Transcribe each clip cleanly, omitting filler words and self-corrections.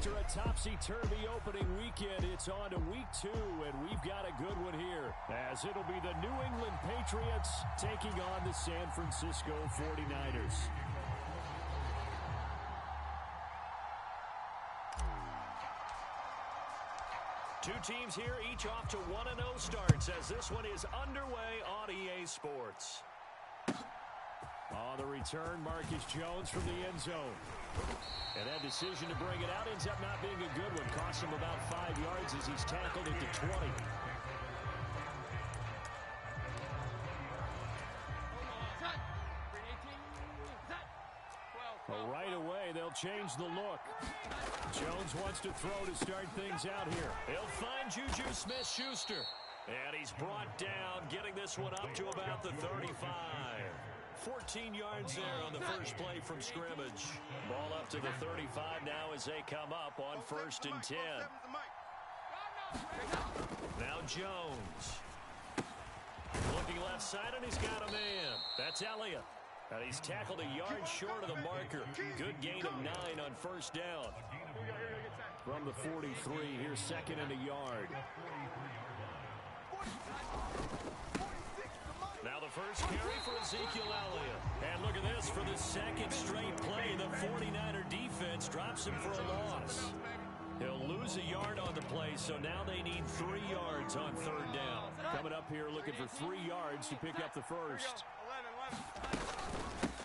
After a topsy-turvy opening weekend, it's on to week 2, and we've got a good one here, as it'll be the New England Patriots taking on the San Francisco 49ers. Two teams here, each off to 1-0 starts, as this one is underway on EA Sports. On the return, Marcus Jones from the end zone. And that decision to bring it out ends up not being a good one. Costs him about 5 yards as he's tackled at the 20. Right away, they'll change the look. Jones wants to throw to start things out here. He'll find Juju Smith-Schuster. And he's brought down, getting this one up to about the 35. 14 yards there on the first play from scrimmage. Ball up to the 35 now as they come up on 1st and 10. Now Jones. Looking left side, and he's got a man. That's Elliott. And he's tackled a yard short of the marker. Good gain of 9 on 1st down. From the 43, here's 2nd and a yard. Now the first carry for Ezekiel Elliott. And look at this, for the 2nd straight play, the 49er defense drops him for a loss. He'll lose a yard on the play, so now they need 3 yards on 3rd down. Coming up here looking for 3 yards to pick up the first.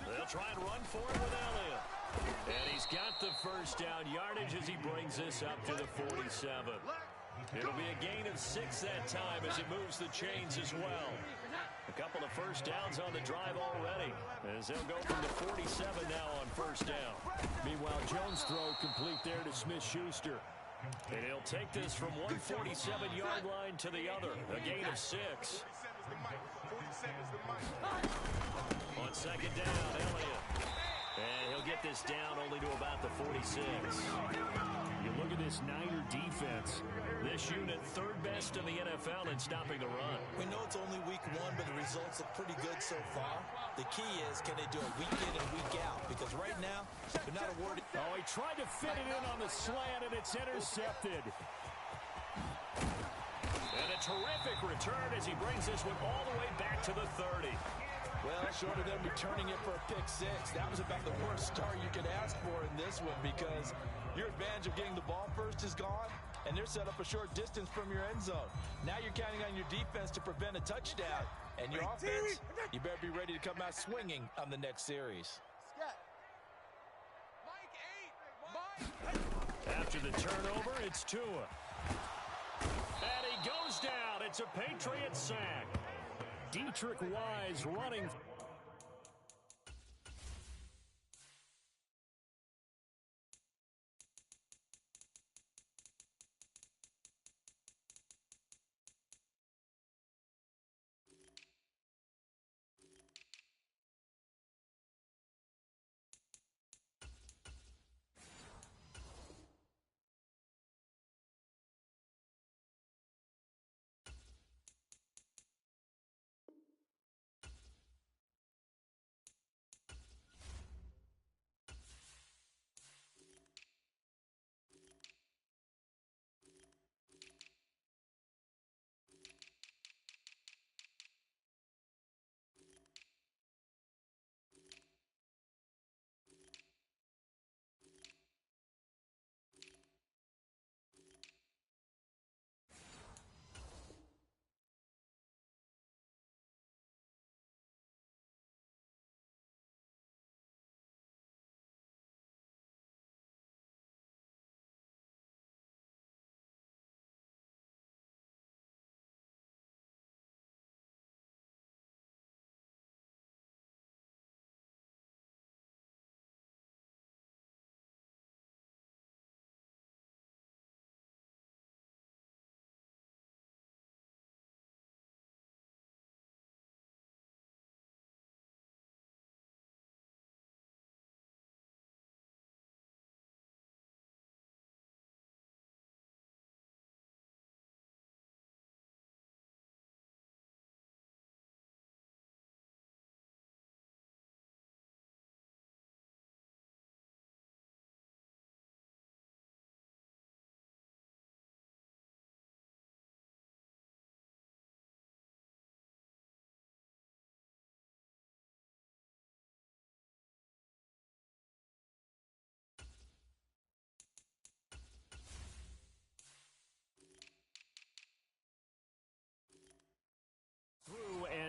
They'll try and run for it with Elliott. And he's got the first down yardage as he brings this up to the 47. It'll be a gain of 6 that time as it moves the chains as well. A couple of first downs on the drive already, as they'll go from the 47 now on 1st down. Meanwhile, Jones' throw complete there to Smith-Schuster. And he'll take this from one 47-yard line to the other. A gain of 6. On 2nd down, Elliott. And he'll get this down only to about the 46. You look at this Niner defense. This unit 3rd best in the NFL in stopping the run. We know it's only week 1, but the results look pretty good so far. The key is, can they do it week in and week out? Because right now, they're not awarded. Oh, he tried to fit it in on the slant, and it's intercepted. And a terrific return as he brings this one all the way back to the 30. Well, short of them returning it for a pick 6, that was about the worst start you could ask for in this one, because your advantage of getting the ball first is gone, and they're set up a short distance from your end zone. Now you're counting on your defense to prevent a touchdown, and your offense, you better be ready to come out swinging on the next series. After the turnover, it's Tua. And he goes down. It's a Patriots sack. Dietrich Wise running.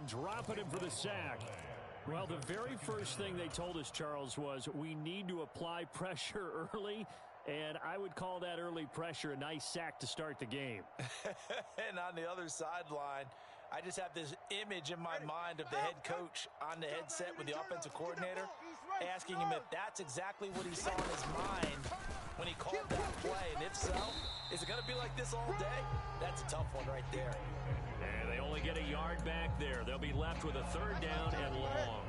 dropping him for the sack. Well, the very first thing they told us, Charles, was we need to apply pressure early, and I would call that early pressure a nice sack to start the game. And on the other sideline, I just have this image in my mind of the head coach on the headset with the offensive coordinator asking him if that's exactly what he saw in his mind when he called that play. And if so, is it going to be like this all day? That's a tough one right there. And they only get a yard back there. They'll be left with a third down and long.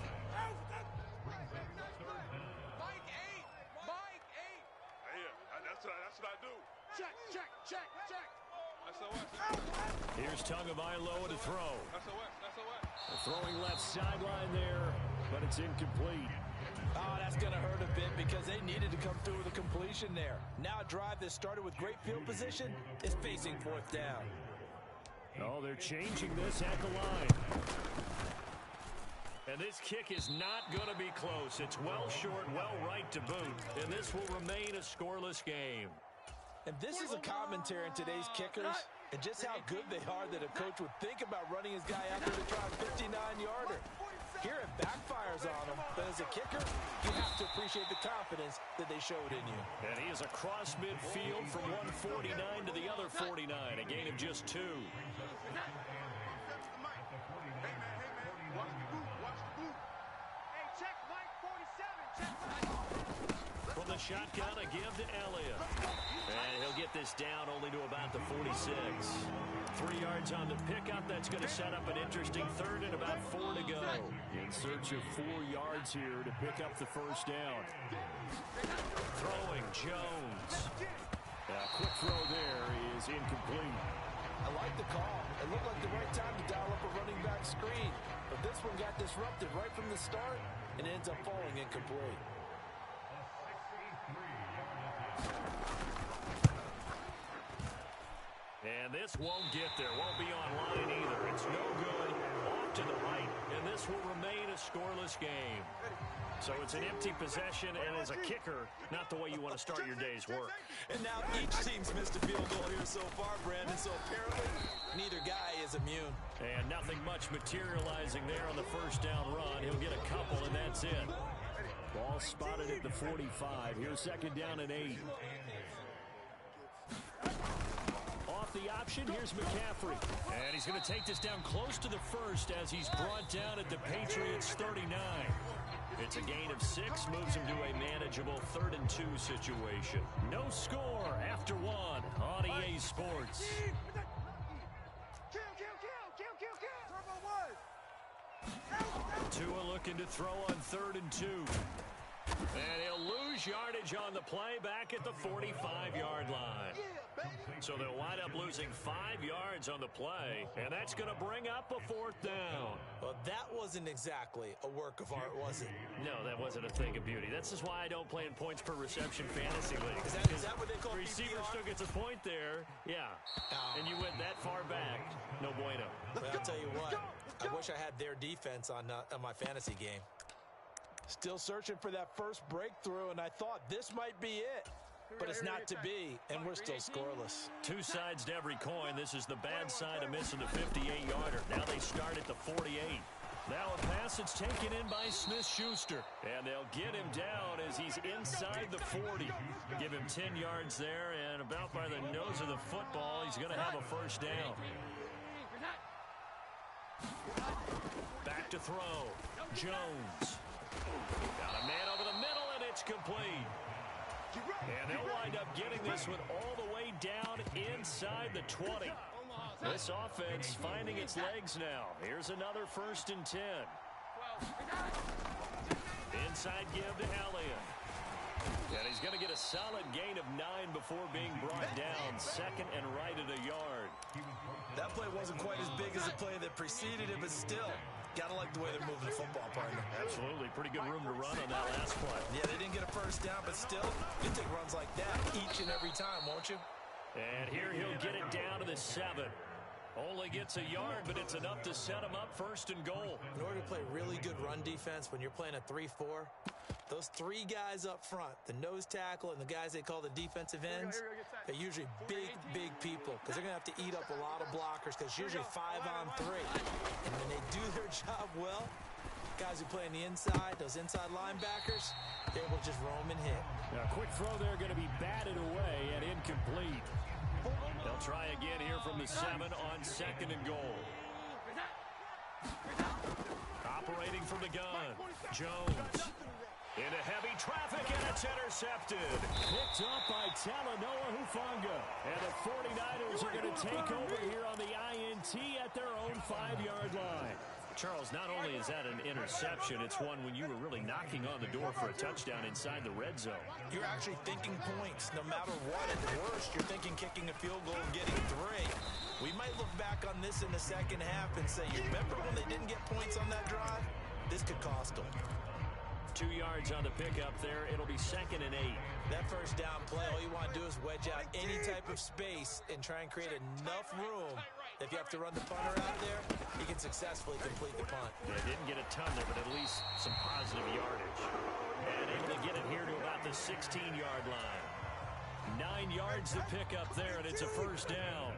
That's what I do. Check. That's the West. Here's Tagovailoa to throw. That's the West. Throwing left sideline there, but it's incomplete. Oh, that's going to hurt a bit because they needed to come through with a completion there. Now a drive that started with great field position is facing fourth down. Oh, they're changing this at the line. And this kick is not going to be close. It's well short, well right to boot. And this will remain a scoreless game. And this is a commentary on today's kickers and just how good they are that a coach would think about running his guy out there to try a 59-yarder. Here it backfires on him, but as a kicker, you have to appreciate the confidence that they showed in you. And he is across midfield from 149 to the other 49, a gain of just 2. From the shotgun, a give to Elliott. And he'll get this down only to about the 46. 3 yards on the pickup. That's going to set up an interesting third and about 4 to go. In search of 4 yards here to pick up the first down. Throwing Jones. A quick throw there is incomplete. I like the call. It looked like the right time to dial up a running back screen. But this one got disrupted right from the start and ends up falling incomplete. And this won't get there. Won't be online either. It's no good. Off to the right. And this will remain a scoreless game. So it's an empty possession, and as a kicker, not the way you want to start your day's work. And now each team's missed a field goal here so far, Brandon. So apparently, neither guy is immune. And nothing much materializing there on the first down run. He'll get a couple, and that's it. Ball spotted at the 45. Here's second down and 8. Off the option, here's McCaffrey. And he's going to take this down close to the first as he's brought down at the Patriots 39. It's a gain of 6, moves him to a manageable 3rd and 2 situation. No score after 1 on EA Sports. Tua looking to throw on 3rd and 2. And he'll lose yardage on the play back at the 45-yard line. So they'll wind up losing 5 yards on the play, and that's going to bring up a 4th down. Well, that wasn't exactly a work of art, was it? No, that wasn't a thing of beauty. That's just why I don't play in points per reception fantasy league. Is that what they call receiver PPR? still gets a point there, yeah. Oh. And you went that far back, no bueno. But I'll tell you what, I wish I had their defense on my fantasy game. Still searching for that first breakthrough, and I thought this might be it. But it's not to be, and we're still scoreless. 2 sides to every coin. This is the bad side of missing the 58-yarder. Now they start at the 48. Now a pass that's taken in by Smith-Schuster. And they'll get him down as he's inside the 40. Give him 10 yards there, and about by the nose of the football, he's going to have a first down. Back to throw. Jones. Got a man over the middle, and it's complete. And they'll wind up getting this one all the way down inside the 20. This offense finding its legs now. Here's another 1st and 10. Inside give to Elliott. And he's going to get a solid gain of 9 before being brought down. 2nd and right at a yard. That play wasn't quite as big as the play that preceded it, but still, gotta like the way they're moving the football, partner. Absolutely. Pretty good room to run on that last play. Yeah, they didn't get a first down, but still, you take runs like that each and every time, won't you? And here he'll get it down to the 7. Only gets a yard, but it's enough to set him up 1st and goal. In order to play really good run defense when you're playing a 3-4, those 3 guys up front, the nose tackle and the guys they call the defensive ends, they're usually big people because they're going to have to eat up a lot of blockers because it's usually 5-on-3. And when they do their job well, guys who play on the inside, those inside linebackers, they're able to just roam and hit. Now, a quick throw there going to be batted away and incomplete. They'll try again here from the 7 on 2nd and goal. Operating from the gun, Jones. Into heavy traffic, and it's intercepted. Picked up by Talanoa Hufanga. And the 49ers are going to take over here on the INT at their own 5-yard line. Charles, not only is that an interception, it's one when you were really knocking on the door for a touchdown inside the red zone. You're actually thinking points. No matter what, at worst, you're thinking kicking a field goal and getting 3. We might look back on this in the second half and say, you remember when they didn't get points on that drive? This could cost them. 2 yards on the pickup there. It'll be 2nd and 8. That first down play, all you want to do is wedge out any type of space and try and create enough room. If you have to run the punter out there, he can successfully complete the punt. Yeah, didn't get a ton there, but at least some positive yardage. And able to get it here to about the 16-yard line. 9 yards to pick up there, and it's a first down.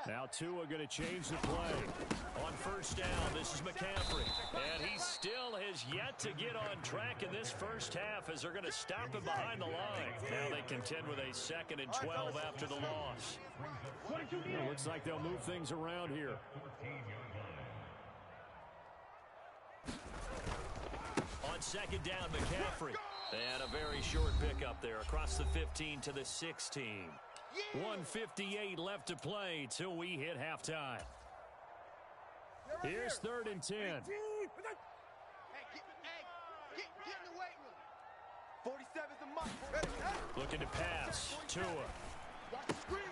Now Tua going to change the play. On first down, this is McCaffrey. And he still has yet to get on track in this first half as they're going to stop him behind the line. Now they contend with a 2nd and 12 after the loss. It looks like they'll move things around here. On 2nd down, McCaffrey. And a very short pickup there across the 15 to the 16. 1:58 left to play till we hit halftime. Here's 3rd and 10. Hey, get in the weight room. 47's the mark. Looking to pass. Tua. Watch the screen,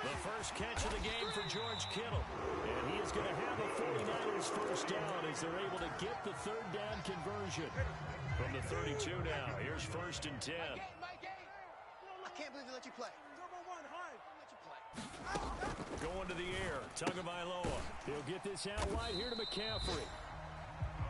The first catch of the game for George Kittle. And he is going to have a 49ers first down as they're able to get the 3rd down conversion. From the 32 now, here's 1st and 10. My game. I can't believe they let you play. Going to the air, Tagovailoa. He'll get this out wide here to McCaffrey.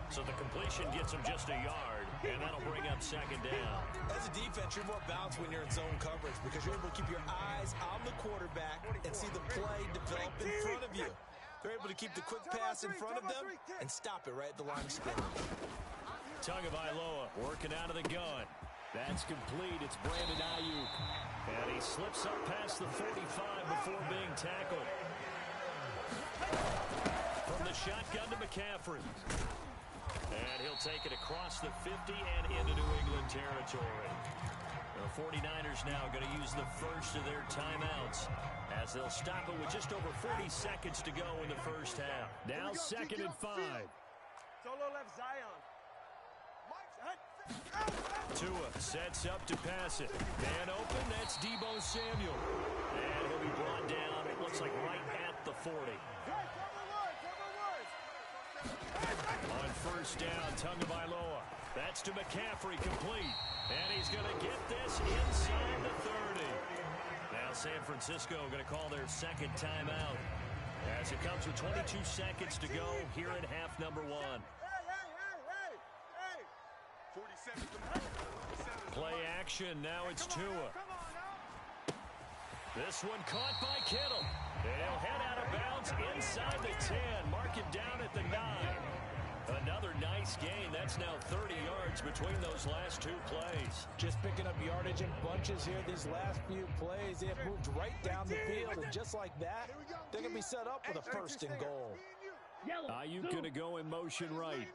So the completion gets him just a yard, and that'll bring up 2nd down. As a defense, you're more balanced when you're in zone coverage because you're able to keep your eyes on the quarterback and see the play develop in front of you. They're able to keep the quick pass in front of them and stop it right at the line of scrimmage. Tagovailoa working out of the gun. That's complete. It's Brandon Ayuk. And he slips up past the 45 before being tackled. From the shotgun to McCaffrey. And he'll take it across the 50 and into New England territory. The 49ers now going to use the first of their timeouts as they'll stop it with just over 40 seconds to go in the first half. Now 2nd and 5. Solo left Zion. Tua sets up to pass it. Man open, that's Deebo Samuel. And he'll be brought down, it looks like right at the 40. On first down, Tagovailoa. That's to McCaffrey, complete. And he's going to get this inside the 30. Now San Francisco going to call their 2nd timeout as it comes with 22 seconds to go here in half number 1. Play action, now it's Tua. This one caught by Kittle. He'll head out of bounds inside the 10. Mark it down at the 9. Another nice gain. That's now 30 yards between those last 2 plays. Just picking up yardage in bunches here these last few plays. They have moved right down the field, and just like that, they're going to be set up with a 1st and goal. Ayuk going to go in motion right.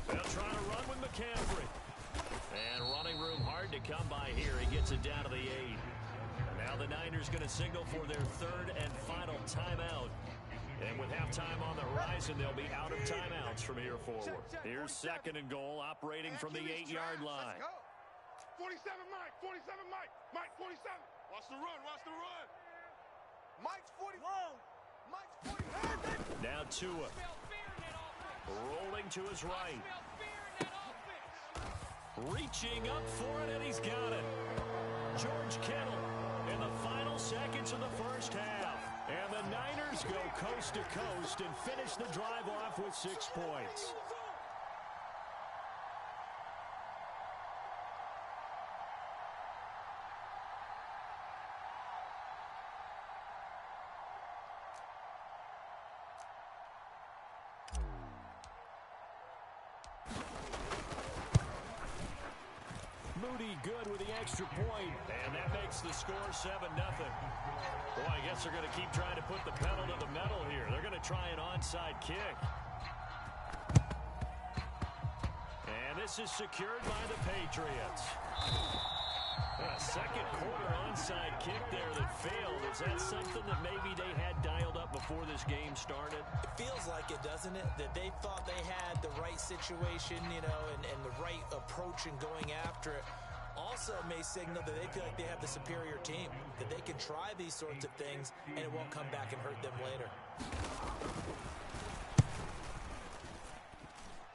They'll try to run with McCaffrey. And running room hard to come by here. He gets it down to the 8. Now the Niners going to signal for their 3rd and final timeout. And with halftime on the horizon, they'll be out of timeouts from here forward. Here's 2nd and goal, operating from the 8-yard line. 47 Mike, 47 Mike, Mike 47. Watch the run, watch the run. Mike's 40 long. Mike's 40. Now Tua. Rolling to his right. Reaching up for it, and he's got it. George Kittle. in the final seconds of the first half. And the Niners go coast to coast and finish the drive off with 6 points. Good with the extra point, and that makes the score 7-0. Boy, I guess they're going to keep trying to put the pedal to the metal here. They're going to try an onside kick. And this is secured by the Patriots. A second quarter onside kick there that failed. Is that something that maybe they had dialed up before this game started? It feels like it, doesn't it? That they thought they had the right situation, you know, and the right approach in going after it. Also may signal that they feel like they have the superior team, that they can try these sorts of things and it won't come back and hurt them later.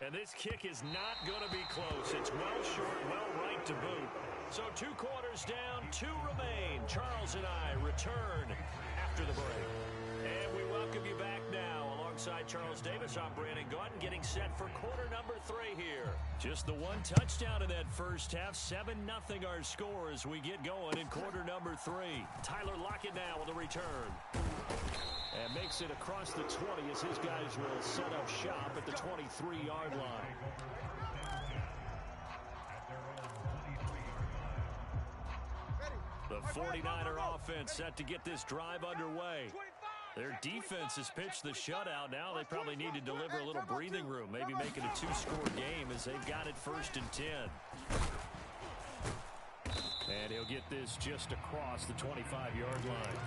And this kick is not going to be close. It's well short, well right to boot. So 2 quarters down, 2 remain. Charles and I return after the break. And we welcome you back now. Alongside Charles Davis, I'm Brandon Gaudin, getting set for quarter number 3 here. Just the 1 touchdown in that first half. 7-0 our score as we get going in quarter number 3. Tyler Lockett now with a return. And makes it across the 20 as his guys will set up shop at the 23-yard line. The 49er offense set to get this drive underway. Their defense has pitched the shutout. Now they probably need to deliver a little breathing room, maybe make it a 2-score game as they've got it 1st and 10. And he'll get this just across the 25-yard line.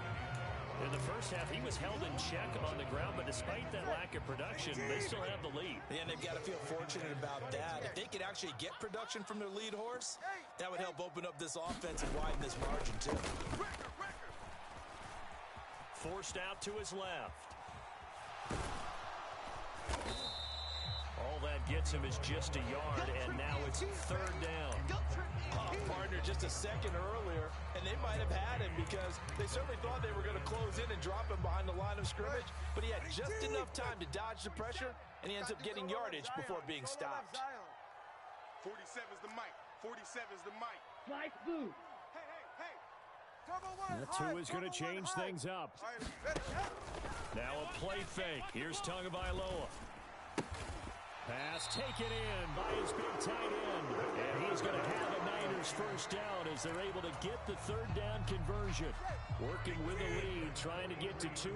In the first half, he was held in check on the ground, but despite that lack of production, they still have the lead. And they've got to feel fortunate about that. If they could actually get production from their lead horse, that would help open up this offense and widen this margin, too. Forced out to his left. All that gets him is just a yard, and now it's 3rd down. Partner just a second earlier, and they might have had him because they certainly thought they were going to close in and drop him behind the line of scrimmage, but he had just enough time to dodge the pressure, and he ends up getting yardage before being stopped. 47 is the mic. 47 is the mic. Mike Boo. That's who is going to change things up. Now a play fake. Here's Tagovailoa. Pass taken in by his big tight end. And he's going to have a Niners first down as they're able to get the 3rd down conversion. Working with the lead, trying to get to 2-0.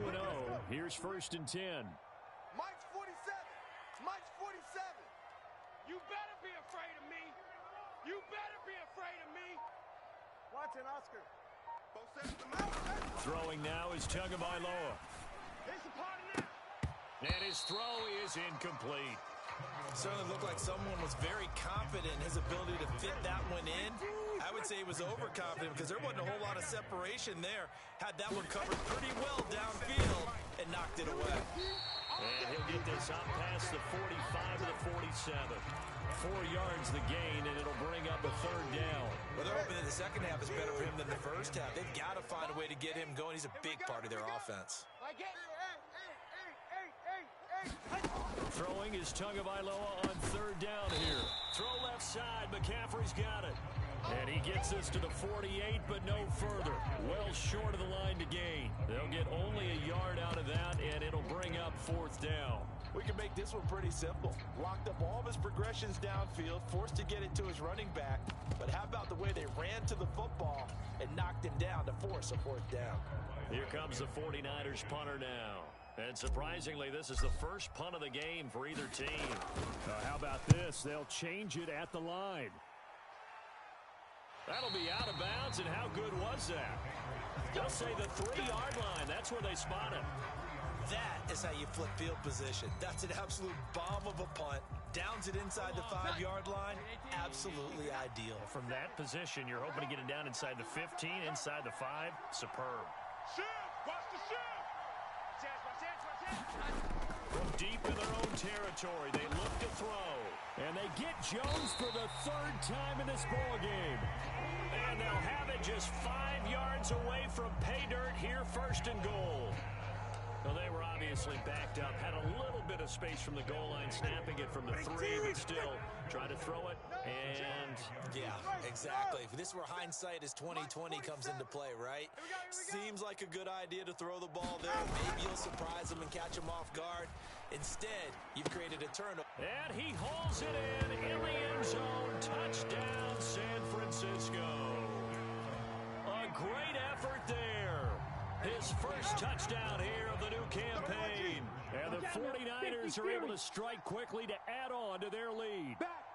Here's 1st and 10. Mike's 47. Mike's 47. You better be afraid of me. You better be afraid of me. Watch it, Oscar. Throwing now is Tagovailoa. Here's the part of that. And his throw is incomplete. Certainly looked like someone was very confident in his ability to fit that one in. I would say he was overconfident because there wasn't a whole lot of separation there. Had that one covered pretty well downfield and knocked it away. And he'll get this up past the 45 to the 47. 4 yards the gain, and it'll bring up a 3rd down. Well, they're hoping that the second half is better for him than the first half. They've got to find a way to get him going. He's a big part of their offense. Throwing is Tagovailoa on 3rd down here. Throw left side. McCaffrey's got it. And he gets this to the 48, but no further. Well short of the line to gain. They'll get only a yard out of that, and it'll bring up 4th down. We can make this one pretty simple. Locked up all of his progressions downfield, forced to get it to his running back. But how about the way they ran to the football and knocked him down to force a 4th down? Here comes the 49ers punter now. And surprisingly, this is the first punt of the game for either team. How about this? They'll change it at the line. That'll be out of bounds, and how good was that? They'll say the 3-yard line. That's where they spot him. That is how you flip field position. That's an absolute bomb of a punt. Downs it inside the 5-yard line. Absolutely ideal. From that position, you're hoping to get it down inside the 15, inside the 5. Superb. Shield! Watch the shield! From deep in their own territory, they look to throw. And they get Jones for the 3rd time in this ball game. And they'll have it just 5 yards away from pay dirt here, first and goal. Well, they were obviously backed up, had a little bit of space from the goal line, snapping it from the 3, but still trying to throw it, and... Yeah, exactly. If this were hindsight as 2020 comes into play, right? Seems like a good idea to throw the ball there. Maybe you'll surprise them and catch them off guard. Instead, you've created a turnover. And he hauls it in the end zone. Touchdown, San Francisco. A great effort there. His first touchdown here of the new campaign. And the 49ers are able to strike quickly to add on to their lead. Back.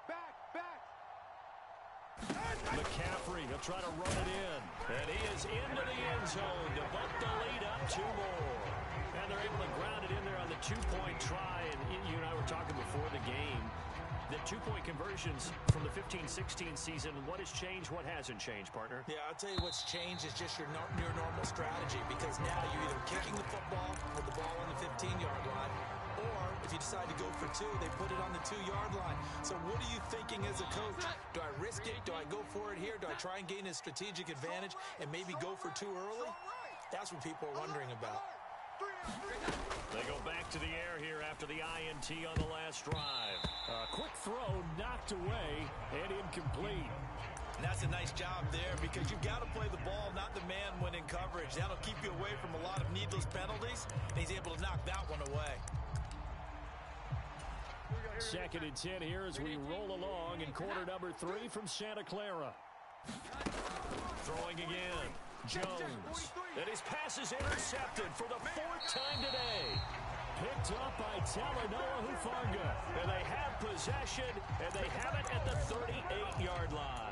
McCaffrey, he'll try to run it in. And he is into the end zone to bump the lead up 2 more. And they're able to ground it in there on the 2-point try. And you and I were talking before the game. The 2-point conversions from the 15-16 season, what has changed, what hasn't changed, partner? Yeah, I'll tell you what's changed is just your near normal strategy, because now you're either kicking the football with the ball on the 15-yard line, or if you decide to go for 2, they put it on the 2-yard line. So what are you thinking as a coach? Do I risk it? Do I go for it here? Do I try and gain a strategic advantage and maybe go for 2 early? That's what people are wondering about. They go back to the air here after the INT on the last drive. Quick throw knocked away and incomplete. And that's a nice job there, because you've got to play the ball, not the man when in coverage. That'll keep you away from a lot of needless penalties, and he's able to knock that one away. 2nd and 10 here as we roll along in quarter number 3 from Santa Clara. Throwing again. Jones. And his pass is intercepted for the 4th time today. Picked up by Talanoa Hufanga. And they have possession, and they have it at the 38-yard line.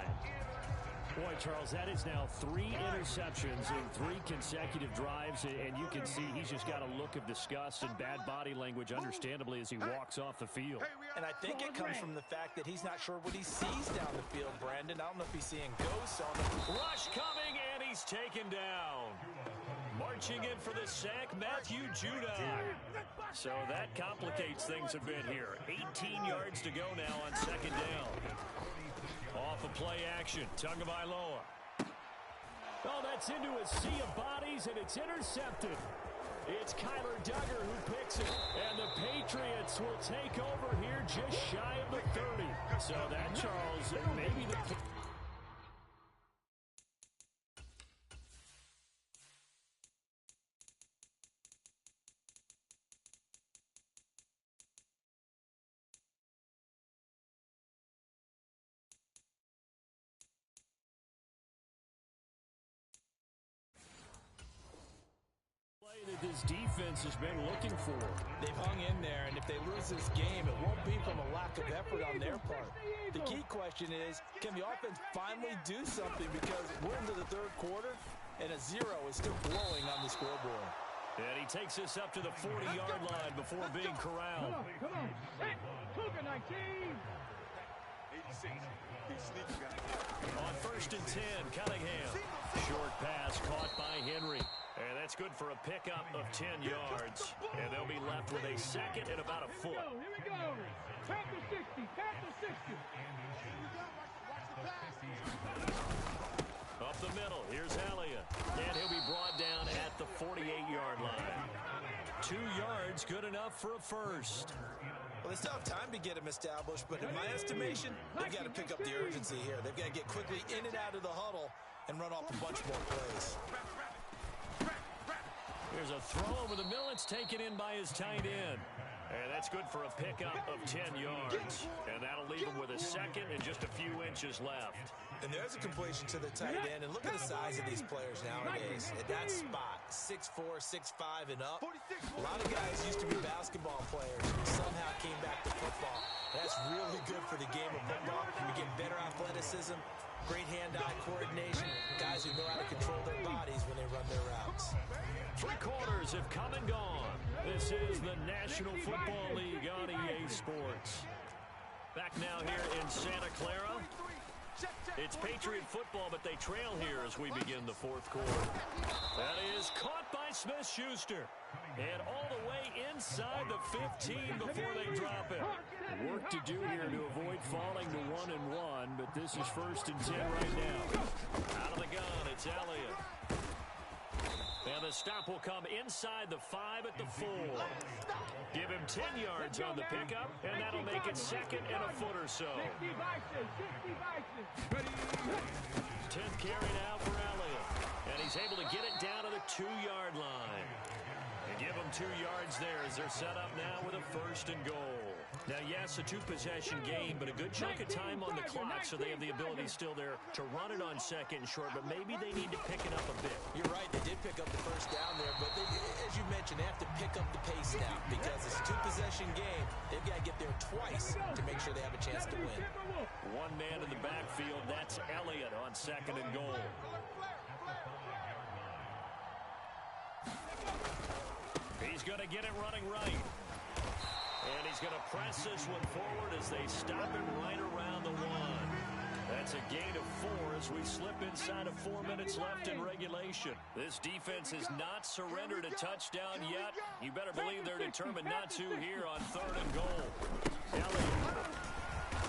Boy, Charles, that is now 3 interceptions in 3 consecutive drives, and you can see he's just got a look of disgust and bad body language, understandably, as he walks off the field. And I think it comes from the fact that he's not sure what he sees down the field, Brandon. I don't know if he's seeing ghosts on the... Rush coming, and he's taken down. Marching in for the sack, Matthew Judon. So that complicates things a bit here. 18 yards to go now on 2nd down. Off of play action, Tagovailoa. Oh, that's into a sea of bodies, and it's intercepted. It's Kyler Duggar who picks it, and the Patriots will take over here just shy of the 30. So that, Charles, maybe the... that this defense has been looking for. They've hung in there, and if they lose this game, it won't be from a lack of effort on their part. The key question is, can the offense finally do something, because we're into the 3rd quarter, and a 0 is still glowing on the scoreboard. And he takes us up to the 40-yard line before being corralled. Come on. Hey, Cougar 19. 86. He's sneaky guy. On 1st and 10, Cunningham. Short pass caught by Henry. And that's good for a pickup of 10 yards. And they'll be left with a 2nd and about a foot. Here we go. Panther 60. Panther 60. Up the middle, here's Elliott. And he'll be brought down at the 48-yard line. 2 yards, good enough for a first. Well, they still have time to get him established, but in my estimation, they've got to pick up the urgency here. They've got to get quickly in and out of the huddle and run off a bunch more plays. Here's a throw over the middle. It's taken in by his tight end. And that's good for a pickup of 10 yards. And that'll leave him with a 2nd and just a few inches left. And there's a completion to the tight end. And look at the size of these players nowadays. At that spot, 6'4", 6'5", and up. A lot of guys used to be basketball players who somehow came back to football. That's really good for the game of football. You get better athleticism, great hand-eye coordination, guys who know how to control their bodies when they run their routes. 3 quarters have come and gone. This is the National Football League on EA Sports. Back now here in Santa Clara. It's Patriot football, but they trail here as we begin the 4th quarter. That is caught by Smith-Schuster. And all the way inside the 15 before they drop it. Work to do here to avoid falling to 1-1, but this is 1st and 10 right now. Out of the gun It's Elliott. And the stop will come inside the 5 at the 4. Give him 10 yards on the pickup, and that'll make it second and a foot or so. 10th carry now for Elliott. And he's able to get it down to the 2-yard line. And give them 2 yards there as they're set up now with a 1st and goal. Now, yes, a 2-possession game, but a good chunk of time on the clock, so they have the ability still there to run it on 2nd and short, but maybe they need to pick it up a bit. You're right, they did pick up the 1st down there, but they, as you mentioned, they have to pick up the pace now because it's a 2-possession game. They've got to get there twice to make sure they have a chance to win. One man in the backfield, that's Elliott on 2nd and goal. He's going to get it running right. And he's going to press this one forward as they stop him right around the 1. That's a gain of 4 as we slip inside of 4 minutes left in regulation. This defense has not surrendered a touchdown yet. You better believe they're determined not to here on 3rd and goal.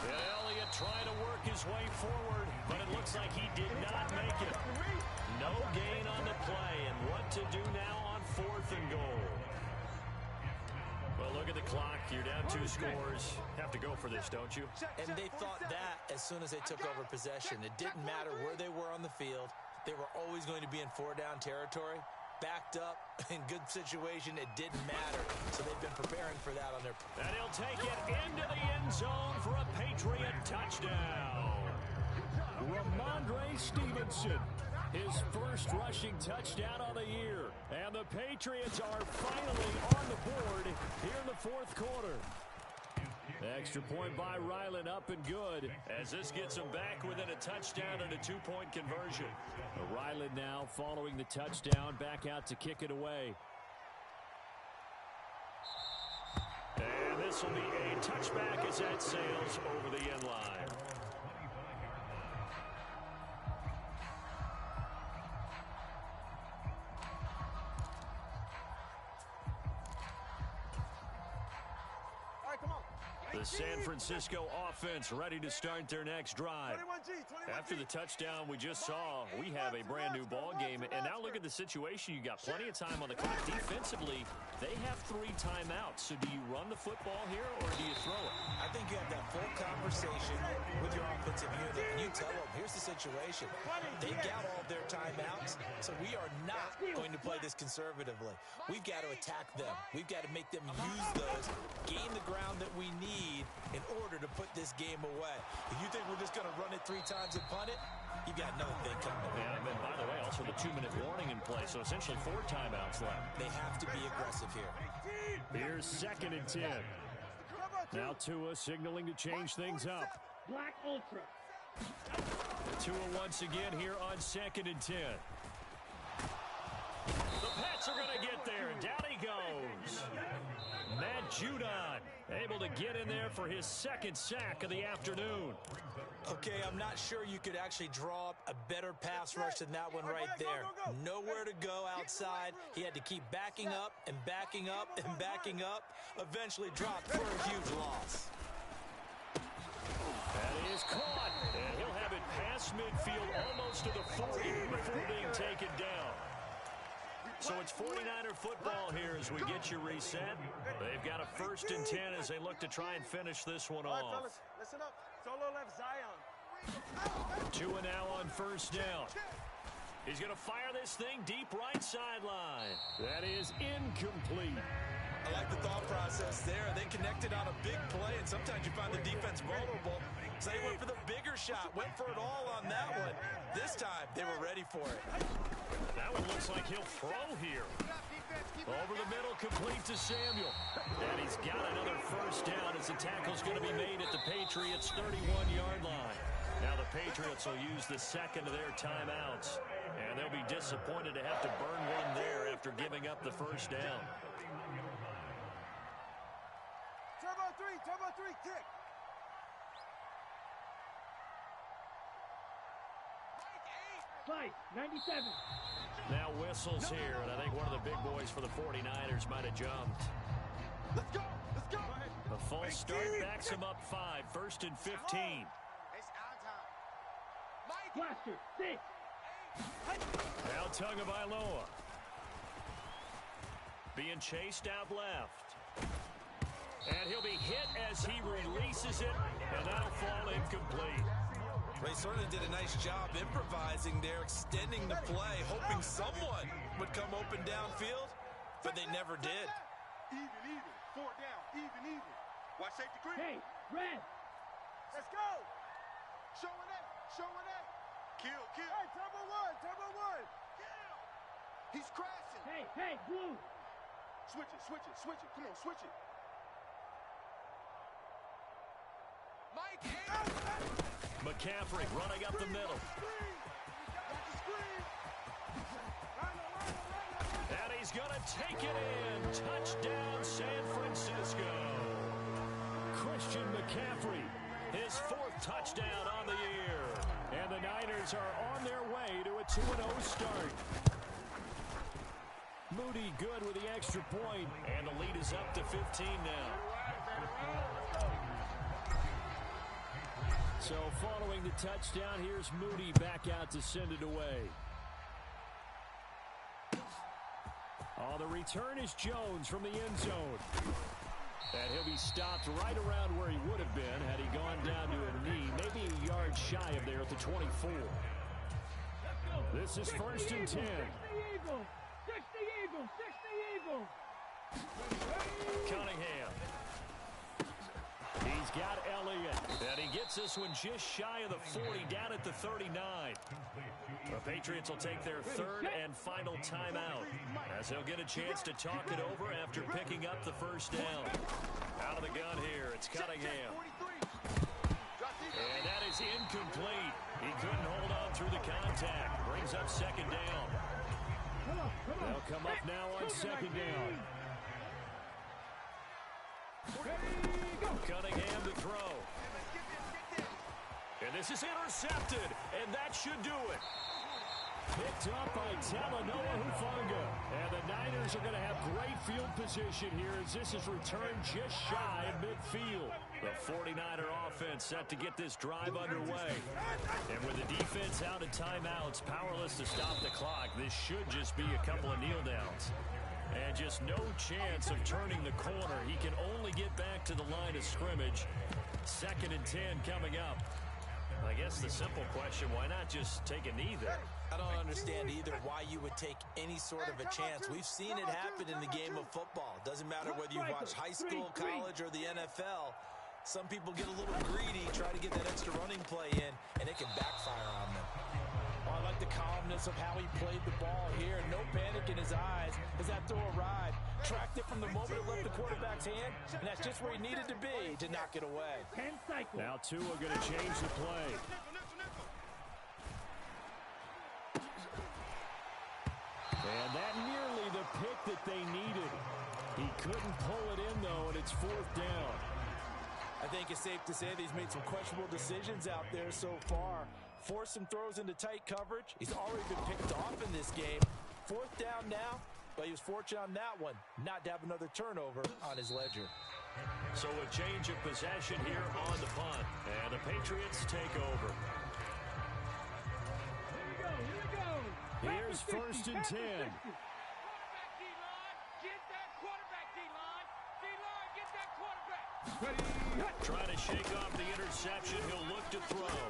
Elliott trying to work his way forward, but it looks like he did not make it. No gain on the play, and what to do now on 4th and goal. Well, look at the clock. You're down 2 scores. Have to go for this, don't you? And they thought that as soon as they took over possession. It didn't matter where they were on the field. They were always going to be in 4-down territory. Backed up, in good situation, it didn't matter. So they've been preparing for that on their... And he'll take it into the end zone for a Patriot touchdown. Ramondre Stevenson, his first rushing touchdown of the year. And the Patriots are finally on the board here in the 4th quarter. Extra point by Ryland, up and good, as this gets him back within a touchdown and a 2-point conversion. Ryland now following the touchdown, back out to kick it away. And this will be a touchback as that sails over the end line. The San Francisco offense ready to start their next drive. After the touchdown we just saw, we have a brand new ball game. And now look at the situation. You got plenty of time on the clock. Defensively, they have 3 timeouts. So do you run the football here or do you throw it? I think you have that full conversation with your offensive unit, and you tell them, here's the situation. They've got all of their timeouts, so we are not going to play this conservatively. We've got to attack them. We've got to make them use those, gain the ground that we need in order to put this game away. If you think we're just going to run it 3 times and punt it, you've got another thing coming. Yeah, and by the way, also the 2-minute warning in play, so essentially 4 timeouts left. They have to be aggressive here. Here's 2nd and 10. Now Tua signaling to change things up. Black Ultra. Tua once again here on 2nd and 10. The Pats are going to get there, and down he goes. Matt Judon able to get in there for his 2nd sack of the afternoon. Okay, I'm not sure you could actually draw up a better pass rush than that one right there. Nowhere to go outside. He had to keep backing up and backing up and backing up. Eventually dropped for a huge loss. That is caught, and he'll have it past midfield almost to the 40 before being taken down. So it's 49er football here as we get you reset. They've got a 1st and 10 as they look to try and finish this one off. Fellas, listen up. Solo left Zion. Tua now on 1st down. He's going to fire this thing deep right sideline. That is incomplete. I like the thought process there. They connected on a big play, and sometimes you find the defense vulnerable. So they went for the bigger shot, went for it all on that one. This time, they were ready for it. That one looks like he'll throw here. Over the middle, complete to Samuel. And he's got another 1st down as the tackle's going to be made at the Patriots' 31-yard line. Now the Patriots will use the 2nd of their timeouts. And they'll be disappointed to have to burn one there after giving up the 1st down. Turbo 3, kick. Fight, 97. Now whistles here, and I think one of the big boys for the 49ers might have jumped. Let's go. A false start backs him up 5, 1st and 15. It's our time. Blaster, 6. Now Tagovailoa. Being chased out left. And he'll be hit as he releases it, and that'll fall incomplete. They certainly did a nice job improvising there, extending the play, hoping someone would come open downfield, but they never did. Even. 4 down. Even. Watch safety green. Hey, red. Let's go. Showing it. Kill. Hey, turbo one. Kill. He's crashing. Hey, blue. Switch it. Come on, switch it. Mike, McCaffrey running up the middle. And he's going to take it in. Touchdown, San Francisco. Christian McCaffrey, his 4th touchdown on the year. And the Niners are on their way to a 2-0 start. Moody good with the extra point, and the lead is up to 15 now. So following the touchdown, here's Moody back out to send it away. Oh, the return is Jones from the end zone. And he'll be stopped right around where he would have been had he gone down to a knee, maybe a yard shy of there at the 24. This is 1st and 10. 60 Eagles. Cunningham. He's got Elliott. And he gets this one just shy of the 40, down at the 39. The Patriots will take their 3rd and final timeout, as they'll get a chance to talk it over after picking up the 1st down. Out of the gun here, it's Cunningham. And that is incomplete. He couldn't hold on through the contact. Brings up 2nd down. They'll come up now on 2nd down. Cunningham to throw. And this is intercepted, and that should do it. Picked up by Talanoa Hufanga. And the Niners are going to have great field position here as this is returned just shy of midfield. The 49er offense set to get this drive underway. And with the defense out of timeouts, powerless to stop the clock, this should just be a couple of kneel downs. And just no chance of turning the corner. He can only get back to the line of scrimmage. 2nd and 10 coming up. I guess the simple question, why not just take a knee there? I don't understand either why you would take any sort of a chance. We've seen it happen in the game of football. Doesn't matter whether you watch high school, college, or the NFL. Some people get a little greedy, try to get that extra running play in, and it can backfire on them. I like the calmness of how he played the ball here. No panic in his eyes as that throw arrived. Tracked it from the moment it left the quarterback's hand, and that's just where he needed to be to knock it away. Now Tua going to change the play. And that nearly the pick that they needed. He couldn't pull it in, though, and it's 4th down. I think it's safe to say that he's made some questionable decisions out there so far. Forced some throws into tight coverage. He's already been picked off in this game. 4th down now, but he was fortunate on that one not to have another turnover on his ledger. So a change of possession here on the punt, and the Patriots take over. Here we go. Here's 1st and 10. Quarterback D-line, get that quarterback D-line. D-line, get that quarterback. Trying to shake off the interception. He'll look to throw.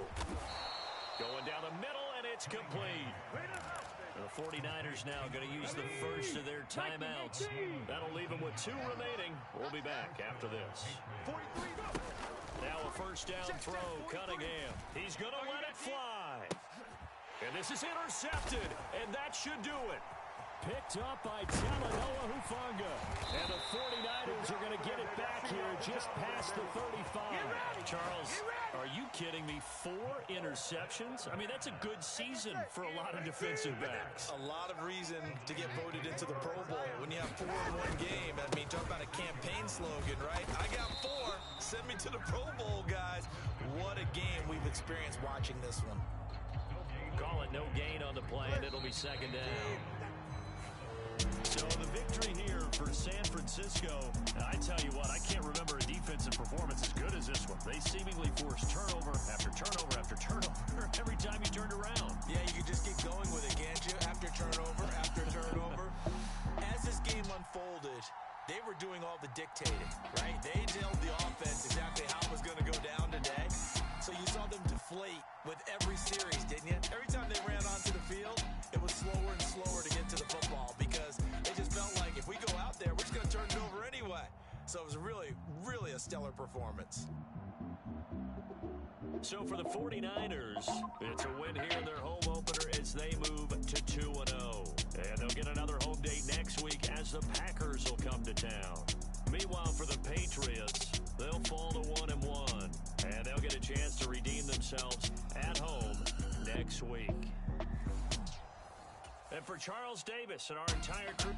Going down the middle, and it's complete. The 49ers now going to use the first of their timeouts. That'll leave them with 2 remaining. We'll be back after this. Now a 1st down throw, Cunningham. He's going to let it fly. And this is intercepted, and that should do it. Picked up by Talanoa Hufanga. And the 49ers are going to get it back here just past the 35. Charles, are you kidding me? 4 interceptions? I mean, that's a good season for a lot of defensive backs. A lot of reason to get voted into the Pro Bowl. When you have 4 in one game, I mean, talk about a campaign slogan, right? I got 4. Send me to the Pro Bowl, guys. What a game we've experienced watching this one. Call it no gain on the play, and it'll be 2nd down. So the victory here for San Francisco, I tell you what, I can't remember a defensive performance as good as this one. They seemingly forced turnover after turnover after turnover every time you turned around. Yeah, you could just keep going with dictating, right? They told the offense exactly how it was going to go down today. So you saw them deflate with every series, didn't you? Every time they ran onto the field, it was slower and slower to get to the football because it just felt like if we go out there, we're just going to turn it over anyway. So it was really, really a stellar performance. So for the 49ers, it's a win here in their home opener as they move to 2-0. And they'll get another home date next week as the Packers will come to town. Meanwhile, for the Patriots, they'll fall to 1-1. And they'll get a chance to redeem themselves at home next week. And for Charles Davis and our entire crew,